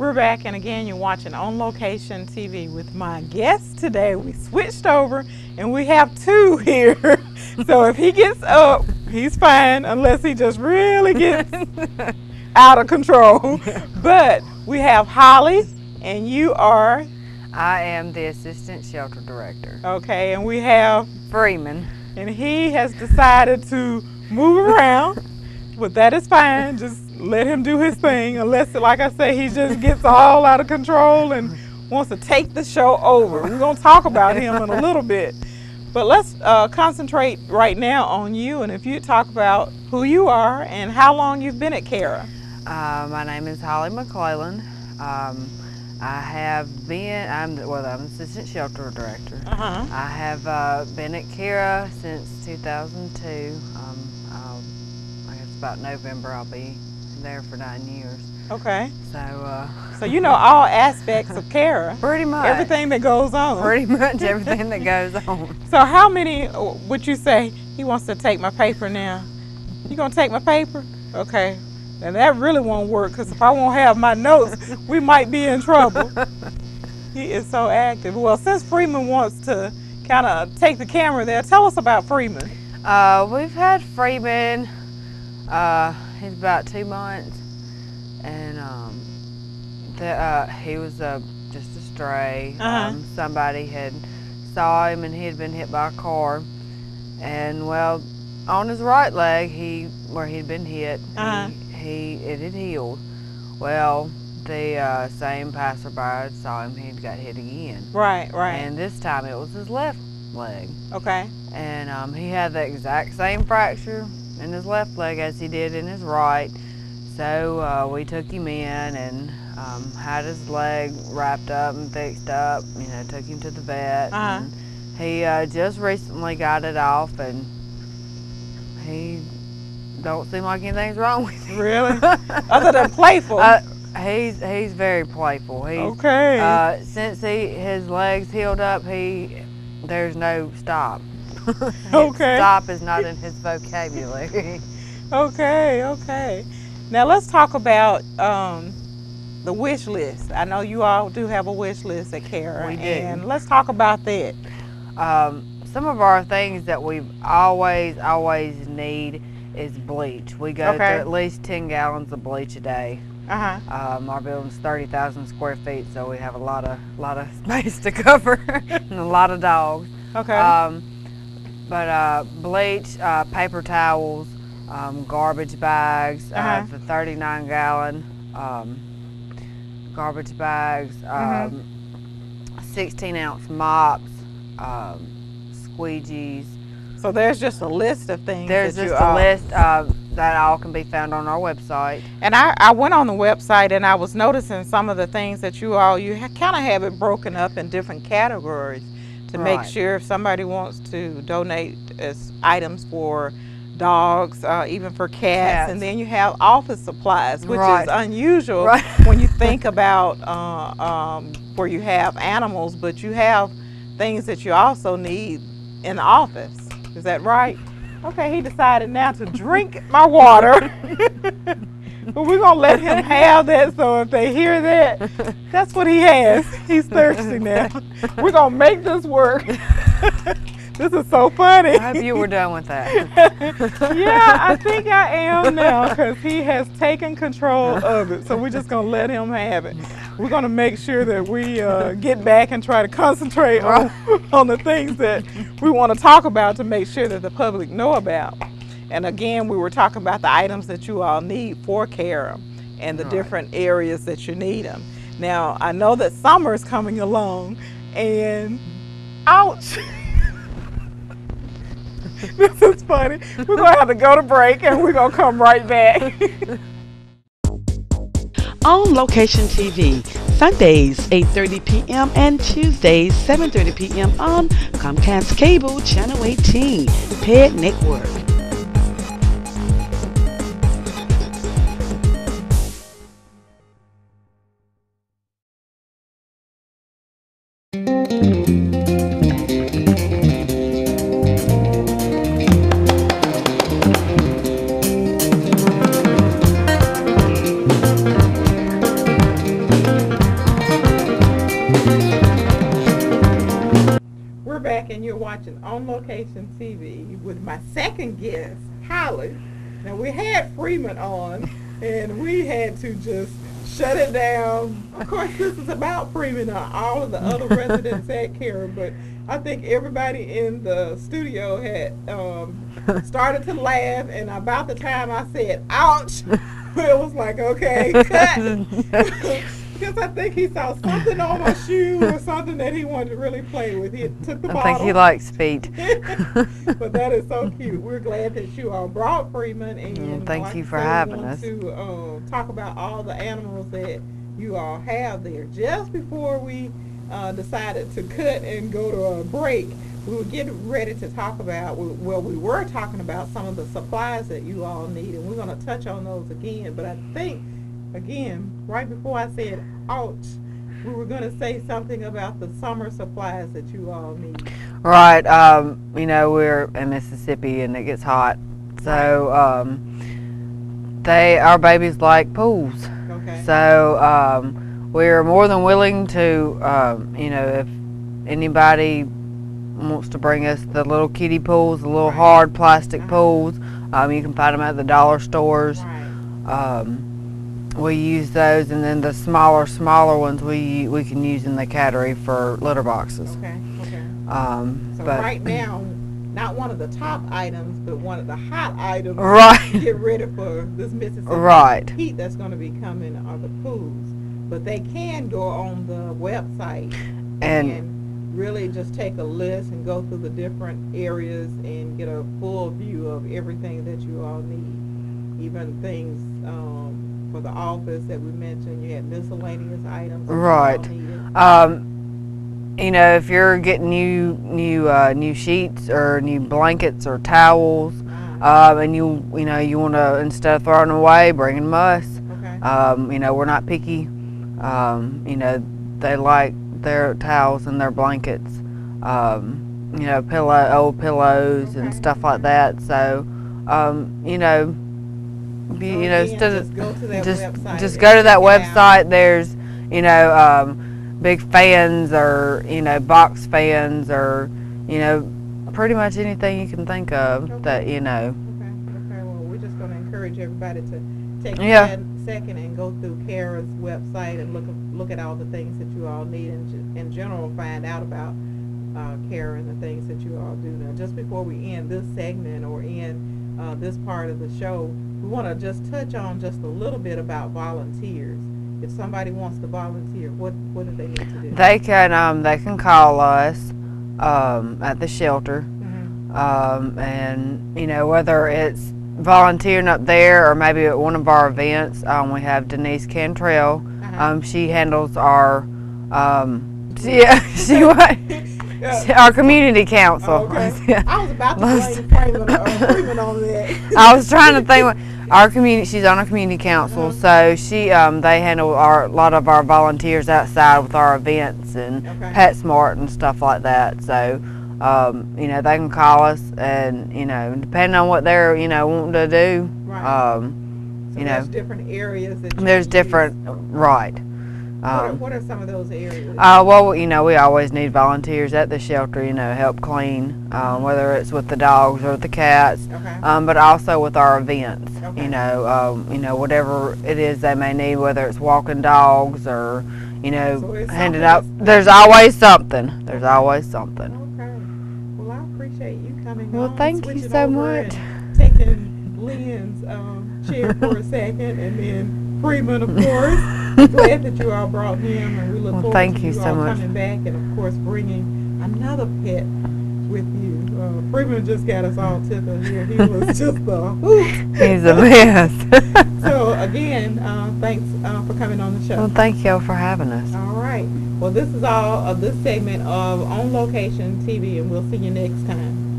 We're back, and again, you're watching On Location TV with my guest today. We switched over, and we have two here. So if he gets up, he's fine, unless he just really gets out of control. But we have Holly, and you are? I am the Assistant Shelter Director. Okay, and we have? Freeman. And he has decided to move around, but that is fine. Just let him do his thing, unless, like I say, he just gets all out of control and wants to take the show over. We're going to talk about him in a little bit. But let's concentrate right now on you, and if you talk about who you are and how long you've been at Cara. My name is Holly McClellan. I'm the Assistant Shelter Director. I have been at Cara since 2002. I guess about November I'll be there for 9 years. Okay. So you know all aspects of Cara. Pretty much. Everything that goes on. Pretty much everything that goes on. So how many would you say he wants to take my paper now? You gonna take my paper? Okay. And that really won't work, because if I won't have my notes, we might be in trouble. He is so active. Well, since Freeman wants to kind of take the camera there, tell us about Freeman. We've had Freeman, he's about 2 months, and he was just a stray. Somebody had saw him, and he had been hit by a car, and well, on his right leg, where he'd been hit, it had healed. Well, the same passerby saw him, he'd got hit again. Right. And this time it was his left leg. Okay. And he had the exact same fracture in his left leg as he did in his right. So we took him in and had his leg wrapped up and fixed up, took him to the vet. And he just recently got it off, and he don't seem like anything's wrong with him. Really? Other than playful? He's very playful. Okay. Since his legs healed up, there's no stop. Okay. Stop is not in his vocabulary. Okay. Now let's talk about the wish list. I know you all do have a wish list at Cara. We do. And let's talk about that. Some of our things that we always need is bleach. We go through at least 10 gallons of bleach a day. Our building's 30,000 square feet, so we have a lot of space to cover and a lot of dogs. Okay. But bleach, paper towels, garbage bags, the 39-gallon garbage bags, 16-ounce mops, squeegees. So there's just a list of things. There's just a list that all can be found on our website. And I went on the website, and I was noticing some of the things that you kind of have it broken up in different categories to make sure if somebody wants to donate as items for dogs, even for cats. And then you have office supplies, which is unusual when you think about where you have animals, but you have things that you also need in the office. Is that right? Okay, he decided now to drink my water. But we're going to let him have that, so if they hear that, that's what he has. He's thirsty now. We're going to make this work. This is so funny. I hope you were done with that. Yeah, I think I am now, because he has taken control of it. So we're just going to let him have it. We're going to make sure that we get back and try to concentrate on the things that we want to talk about to make sure that the public know about. And again, we were talking about the items that you all need for Cara and the different areas that you need them. Now, I know that summer is coming along, and ouch. This is funny. We're going to have to go to break, and we're going to come right back. On Location TV, Sundays 8:30 p.m. and Tuesdays 7:30 p.m. on Comcast Cable Channel 18, Pet Network. watching On Location TV with my second guest, Holly. Now, we had Freeman on, and we had to just shut it down. Of course, this is about Freeman and all of the other residents at Cara, but I think everybody in the studio had started to laugh, and about the time I said, ouch, it was like, okay, cut. Because I think he saw something on my shoe or something that he wanted to really play with. He took the bottle. I think he likes feet. But that is so cute. We're glad that you all brought Freeman. And thank you for having us. To talk about all the animals that you all have there. Just before we decided to cut and go to a break, we were getting ready to talk about, well, we were talking about some of the supplies that you all need, and we're going to touch on those again. But I think, again, right before I said ouch, we were going to say something about the summer supplies that you all need. Right. You know, we're in Mississippi and it gets hot. So our babies like pools. Okay. So we're more than willing to, you know, if anybody wants to bring us the little kiddie pools, the little hard plastic pools, you can find them at the dollar stores. Right. We use those, and then the smaller ones we can use in the cattery for litter boxes. Okay. Okay. So but right now, not one of the top items, but one of the hot items. Right. To get ready for this Mississippi heat that's going to be coming are the pools. But they can go on the website and really just take a list and go through the different areas and get a full view of everything that you all need. Even things for the office that we mentioned, you had miscellaneous items. Right. You know, if you're getting new sheets or new blankets or towels, and you know you want to, instead of throwing them away, bring them to us. Okay. You know, we're not picky. You know, they like their towels and their blankets. You know, old pillows and stuff like that. So, you know. Instead of just go to that website. There's, you know, big fans or, you know, box fans or, you know, pretty much anything you can think of that, you know. Okay. Well, we're just going to encourage everybody to take a second and go through Cara's website and look at all the things that you all need and in general find out about Cara and the things that you all do. Now, just before we end this segment or end this part of the show, we want to just touch on just a little bit about volunteers. If somebody wants to volunteer, what do they need to do? They can call us at the shelter, and you know, whether it's volunteering up there or maybe at one of our events. We have Denise Cantrell. She handles our our community council. Okay. I was about to blame Freeman on that. I was trying to think. She's on a community council, so they handle a lot of our volunteers outside with our events and PetSmart and stuff like that. So, you know, they can call us, and you know, depending on what they're wanting to do, so you know, there's different areas that there's different what are some of those areas? Well, you know, we always need volunteers at the shelter, you know, help clean, whether it's with the dogs or the cats, but also with our events, you know, whatever it is they may need, whether it's walking dogs or, you know, handing out. There's always something. There's always something. Okay. Well, I appreciate you coming on. Well, thank you so much. Taking Lynn's chair for a second, and then Freeman, of course. Glad that you all brought him, and we look forward to you all coming back, and of course bringing another pet with you. Freeman just got us all tickled here. He was just a hoot. He's a mess. So again, thanks for coming on the show. Well, thank y'all for having us. All right. Well, this is all of this segment of On Location TV, and we'll see you next time.